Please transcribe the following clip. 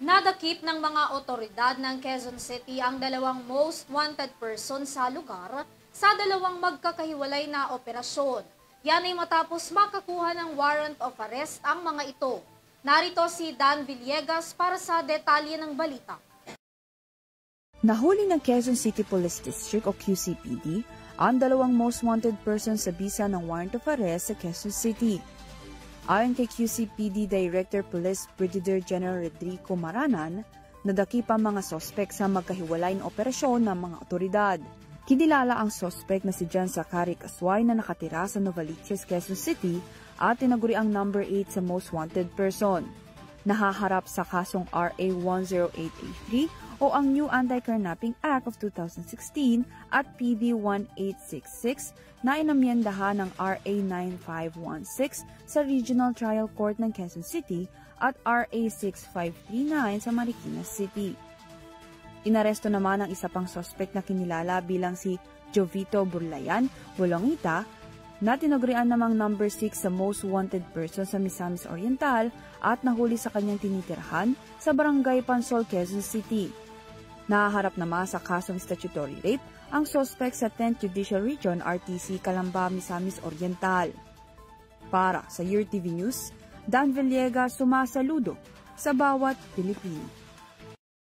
Nadakip ng mga otoridad ng Quezon City ang dalawang most wanted person sa lugar sa dalawang magkakahiwalay na operasyon. Yan ay matapos makakuha ng warrant of arrest ang mga ito. Narito si Dan Villegas para sa detalye ng balita. Nahuli ng Quezon City Police District o QCPD ang dalawang most wanted person sa bisa ng warrant of arrest sa Quezon City. Ayon kay QCPD Director Police Brigadier General Rodrigo Maranan, nadakip ang mga sospek sa magkahiwalay na operasyon ng mga otoridad. Kinilala ang sospek na si John Zachary Casway na nakatira sa Novaliches, Quezon City at tinaguri ang number 8 sa most wanted person. Nahaharap sa kasong RA 10883 o ang New Anti-Kidnapping Act of 2016 at PB 1866 na inamyendahan ng RA 9516 sa Regional Trial Court ng Quezon City at RA 6539 sa Marikina City. Inaresto naman ang isa pang sospek na kinilala bilang si Jovito Burlayan Bolongita na tinagurian namang number 6 sa most wanted person sa Misamis Oriental at nahuli sa kanyang tinitirahan sa Barangay Pansol, Quezon City. Nahaharap naman sa kasong statutory rape ang sospek sa 10th Judicial Region RTC Calamba, Misamis Oriental. Para sa URTV News, Dan Villegas sumasaludo sa bawat Pilipino.